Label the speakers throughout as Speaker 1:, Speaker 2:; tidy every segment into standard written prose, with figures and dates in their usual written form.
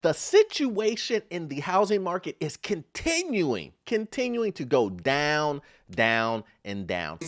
Speaker 1: The situation in the housing market is continuing to go down, down, and down.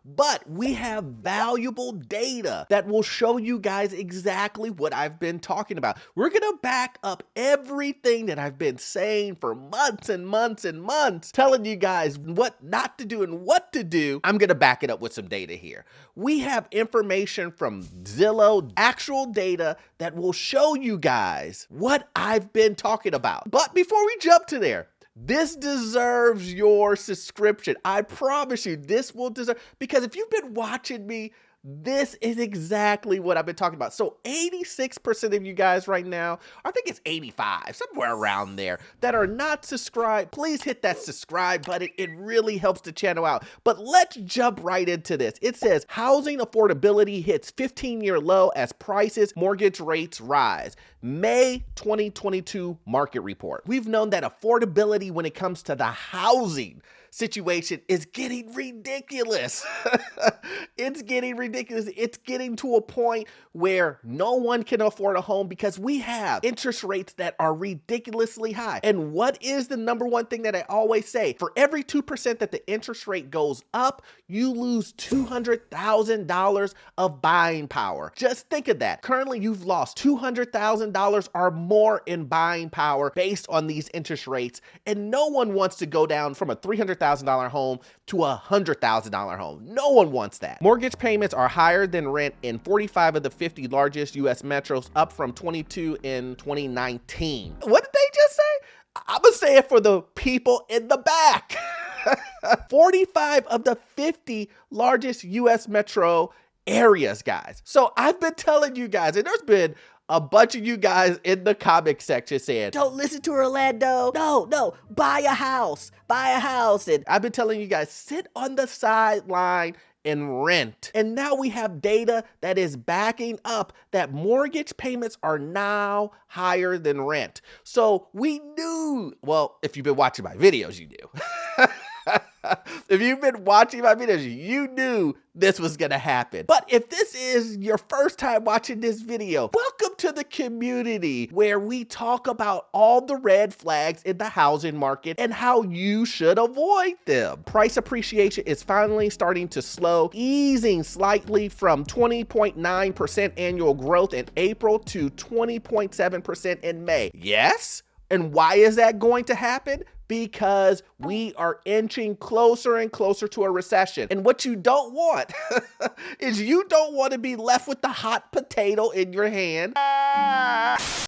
Speaker 1: But we have valuable data that will show you guys exactly what I've been talking about. We're gonna back up everything that I've been saying for months and months and months, telling you guys what not to do and what to do. I'm gonna back it up with some data here. We have information from Zillow, actual data that will show you guys what I've been talking about. But before we jump to there, this deserves your subscription. I promise you, this will deserve, because if you've been watching me, this is exactly what I've been talking about. So 86% of you guys right now, I think it's 85, somewhere around there, that are not subscribed. Please hit that subscribe button. It really helps the channel out. But let's jump right into this. It says housing affordability hits 15-year low as prices, mortgage rates rise. May 2022 market report. We've known that affordability when it comes to the housing situation is getting ridiculous. It's getting ridiculous. It's getting to a point where no one can afford a home because we have interest rates that are ridiculously high. And what is the number one thing that I always say? For every 2% that the interest rate goes up, you lose $200,000 of buying power. Just think of that. Currently, you've lost $200,000 or more in buying power based on these interest rates. And no one wants to go down from a $300,000 home to a $100,000 home. No one wants that. Mortgage payments are higher than rent in 45 of the 50 largest U.S. metros, up from 22 in 2019. What did they just say? I'm gonna say it for the people in the back. 45 of the 50 largest U.S. metro areas, guys. So I've been telling you guys, and there's been a bunch of you guys in the comment section saying, don't listen to Orlando. No, buy a house. And I've been telling you guys, sit on the sideline and rent. And now we have data that is backing up that mortgage payments are now higher than rent. So we knew, well, if you've been watching my videos, you knew. If you've been watching my videos, you knew this was gonna happen. But if this is your first time watching this video, welcome to the community where we talk about all the red flags in the housing market and how you should avoid them. Price appreciation is finally starting to slow, easing slightly from 20.9% annual growth in April to 20.7% in May. Yes? And why is that going to happen? Because we are inching closer and closer to a recession. And what you don't want is you don't want to be left with the hot potato in your hand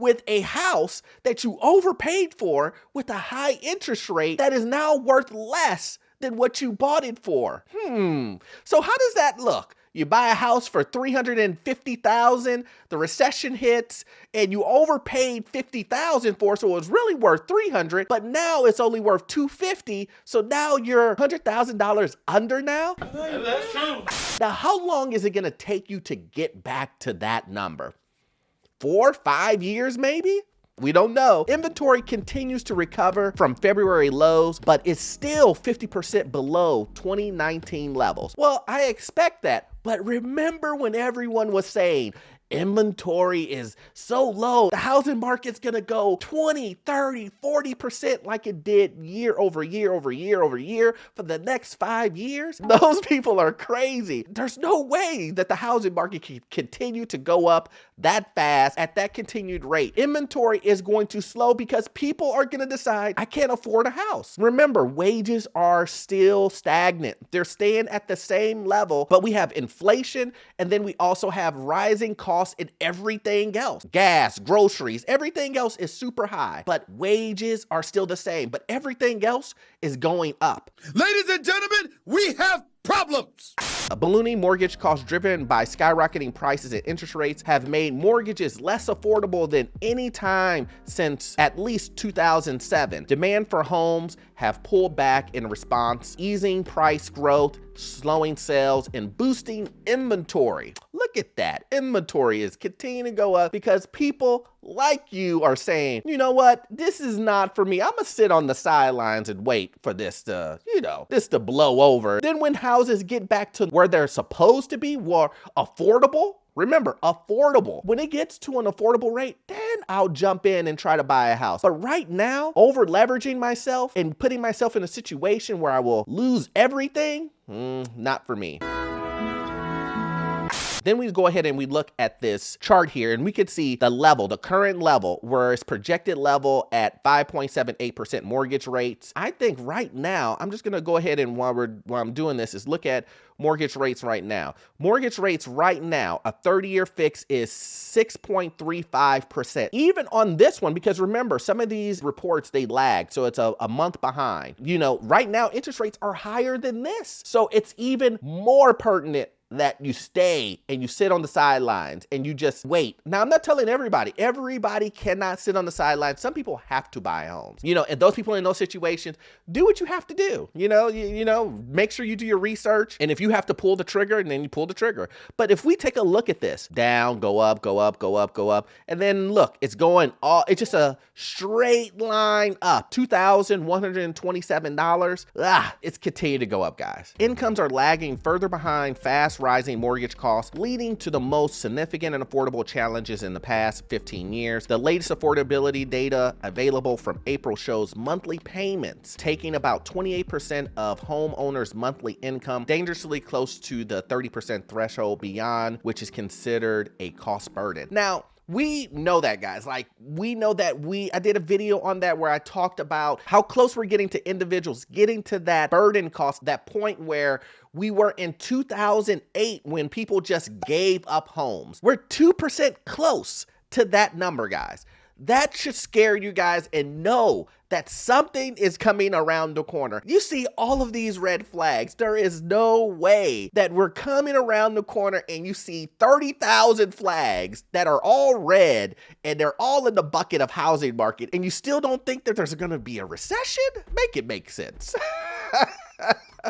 Speaker 1: with a house that you overpaid for with a high interest rate that is now worth less than what you bought it for. So how does that look? You buy a house for $350,000, the recession hits, and you overpaid $50,000 for it, so it was really worth $300,000, but now it's only worth $250,000, so now you're $100,000 under now? That's true. Now, how long is it gonna take you to get back to that number? 4, 5 years maybe? We don't know. Inventory continues to recover from February lows, but is still 50% below 2019 levels. Well, I expect that, but remember when everyone was saying, inventory is so low, the housing market's gonna go 20, 30, 40% like it did year over year for the next 5 years? Those people are crazy. There's no way that the housing market can continue to go up that fast at that continued rate. Inventory is going to slow because people are gonna decide, I can't afford a house. Remember, wages are still stagnant. They're staying at the same level, but we have inflation, and then we also have rising costs in everything else. Gas, groceries, everything else is super high, but wages are still the same, but everything else is going up.
Speaker 2: Ladies and gentlemen, we have problems.
Speaker 1: A ballooning mortgage costs driven by skyrocketing prices and interest rates have made mortgages less affordable than any time since at least 2007. Demand for homes have pulled back in response, easing price growth, slowing sales, and boosting inventory. Look at that. Inventory is continuing to go up because people like you are saying, you know what? This is not for me. I'm gonna sit on the sidelines and wait for this to, this to blow over. Then when houses get back to where they're supposed to be, more affordable, Remember, affordable. When it gets to an affordable rate, then I'll jump in and try to buy a house. But right now, over leveraging myself and putting myself in a situation where I will lose everything, not for me. Then we go ahead and we look at this chart here, and we could see the level, the current level, where it's projected level at 5.78% mortgage rates. I think right now, I'm just gonna go ahead and while I'm doing this is look at mortgage rates right now. Mortgage rates right now, a 30-year fix is 6.35%. Even on this one, because remember, some of these reports, they lag, so it's a month behind. You know, right now, interest rates are higher than this. So it's even more pertinent that you stay and you sit on the sidelines and you just wait. Now, I'm not telling everybody cannot sit on the sidelines. Some people have to buy homes, you know, and those people in those situations, do what you have to do. You know, make sure you do your research. And if you have to pull the trigger, then you pull the trigger. But if we take a look at this, down, go up, go up, go up, go up. And then look, it's it's just a straight line up, $2,127. It's continued to go up, guys. Incomes are lagging further behind fast rising mortgage costs, leading to the most significant and affordable challenges in the past 15 years. The latest affordability data available from April shows monthly payments taking about 28% of homeowners' monthly income, dangerously close to the 30% threshold beyond, which is considered a cost burden. Now, we know that, guys. Like, we know that I did a video on that where I talked about how close we're getting to individuals getting to that burden cost, that point where we were in 2008 when people just gave up homes. We're 2% close to that number, guys. That should scare you guys, and know that something is coming around the corner. You see all of these red flags. There is no way that we're coming around the corner and you see 30,000 flags that are all red and they're all in the bucket of housing market, and you still don't think that there's gonna be a recession? Make it make sense.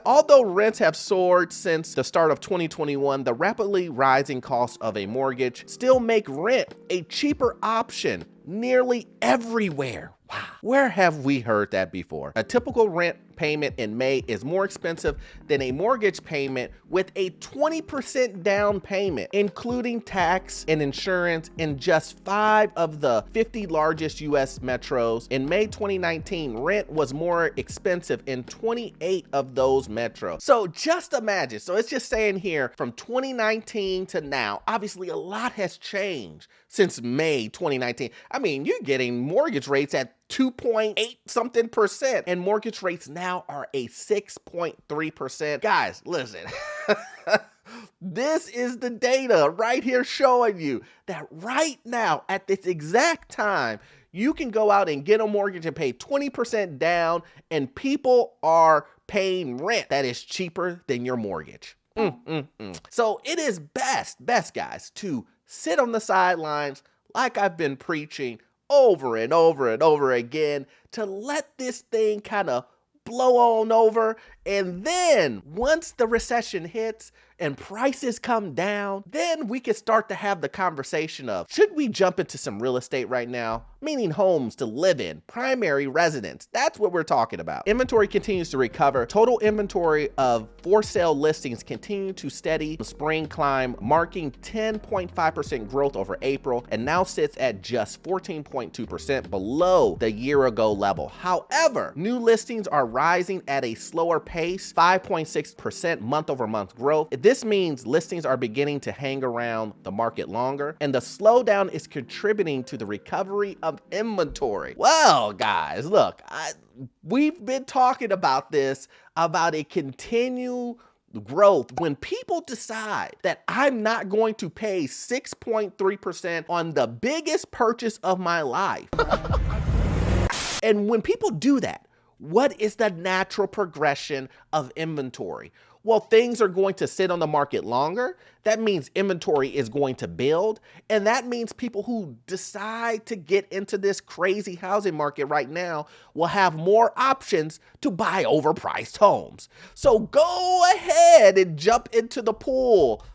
Speaker 1: Although rents have soared since the start of 2021, the rapidly rising cost of a mortgage still make rent a cheaper option nearly everywhere. Wow. Where have we heard that before? A typical rent payment in May is more expensive than a mortgage payment with a 20% down payment, including tax and insurance, in just 5 of the 50 largest US metros. In May 2019, rent was more expensive in 28 of those metros. So just imagine, so it's just saying here from 2019 to now, obviously a lot has changed since May 2019. I mean, you're getting mortgage rates at 2.8 something percent, and mortgage rates now are a 6.3%. Guys, listen. This is the data right here showing you that right now at this exact time, you can go out and get a mortgage and pay 20% down, and people are paying rent that is cheaper than your mortgage. So it is best guys, to sit on the sidelines like I've been preaching over and over and over again, to let this thing kind of blow on over. And then once the recession hits and prices come down, then we can start to have the conversation of, should we jump into some real estate right now? Meaning homes to live in, primary residence. That's what we're talking about. Inventory continues to recover. Total inventory of for sale listings continue to steady spring climb, marking 10.5% growth over April, and now sits at just 14.2% below the year ago level. However, new listings are rising at a slower pace, 5.6% month over month growth. This means listings are beginning to hang around the market longer, and the slowdown is contributing to the recovery of inventory. Well, guys, look, we've been talking about this, about a continued growth. When people decide that I'm not going to pay 6.3% on the biggest purchase of my life, and when people do that, what is the natural progression of inventory? Well, things are going to sit on the market longer. That means inventory is going to build. And that means people who decide to get into this crazy housing market right now will have more options to buy overpriced homes. So go ahead and jump into the pool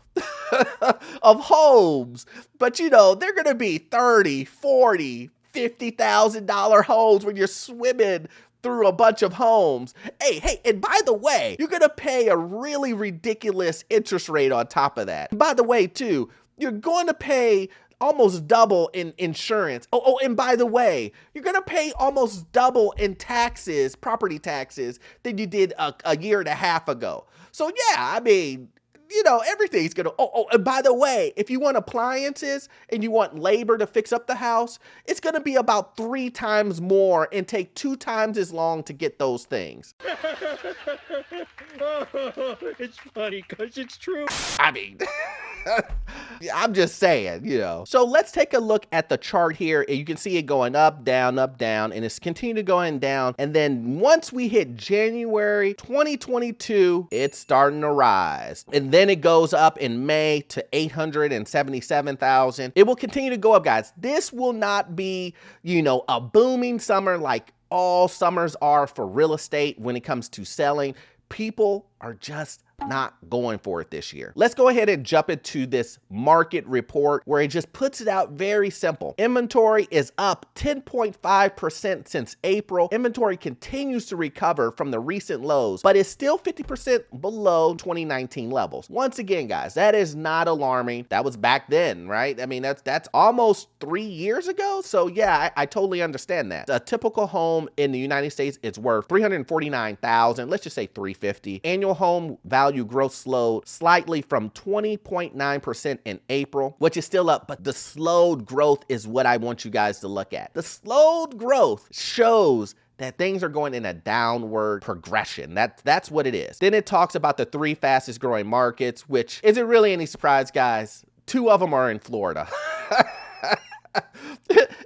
Speaker 1: of homes. But you know, they're going to be $30,000, $40,000, $50,000 homes when you're swimming through a bunch of homes. Hey, and by the way, you're gonna pay a really ridiculous interest rate on top of that. And by the way, too, You're going to pay almost double in insurance. Oh, and by the way, you're going to pay almost double in taxes, property taxes, than you did a year and a half ago. So yeah, I mean, you know, everything's gonna, and by the way, if you want appliances and you want labor to fix up the house, it's gonna be about 3 times more and take 2 times as long to get those things.
Speaker 3: It's funny because it's true.
Speaker 1: I mean, I'm just saying, you know. So let's take a look at the chart here, and you can see it going up, down, and it's continued going down. And then once we hit January 2022, it's starting to rise. And then it goes up in May to 877,000. It will continue to go up, guys. This will not be, you know, a booming summer like all summers are for real estate when it comes to selling. People are just not going for it this year. Let's go ahead and jump into this market report where it just puts it out very simple. Inventory is up 10.5% since April. Inventory continues to recover from the recent lows, but is still 50% below 2019 levels. Once again, guys, that is not alarming. That was back then, right? I mean, that's almost 3 years ago. So yeah, I totally understand that. A typical home in the United States is worth $349,000. Let's just say $350,000. Annual home value growth slowed slightly from 20.9% in April, which is still up, but the slowed growth is what I want you guys to look at. The slowed growth shows that things are going in a downward progression. That's what it is. Then it talks about the 3 fastest growing markets, which isn't really any surprise, guys. 2 of them are in Florida.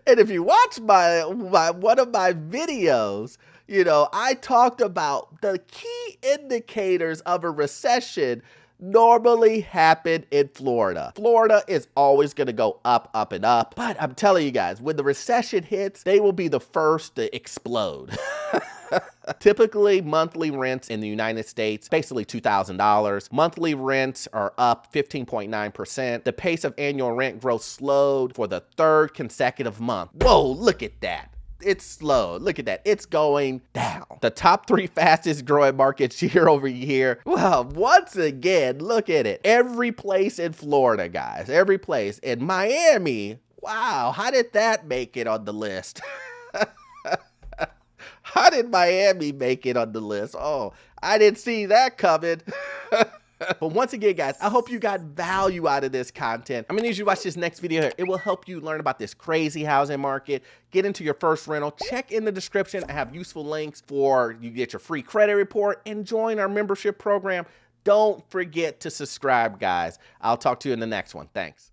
Speaker 1: And if you watch one of my videos, you know, I talked about the key indicators of a recession normally happen in Florida. Florida is always going to go up, up, and up. But I'm telling you guys, when the recession hits, they will be the first to explode. Typically, monthly rents in the United States, basically $2,000. Monthly rents are up 15.9%. The pace of annual rent growth slowed for the 3rd consecutive month. Whoa, look at that. It's slow. Look at that. It's going down. The top 3 fastest growing markets year over year. Well, once again, look at it. Every place in Florida, guys. Every place. In Miami, wow, how did that make it on the list? How did Miami make it on the list? Oh, I didn't see that coming. But once again, guys, I hope you got value out of this content. I'm gonna need you to watch this next video here. It will help you learn about this crazy housing market, get into your first rental. Check in the description. I have useful links for you to get your free credit report and join our membership program. Don't forget to subscribe, guys. I'll talk to you in the next one. Thanks.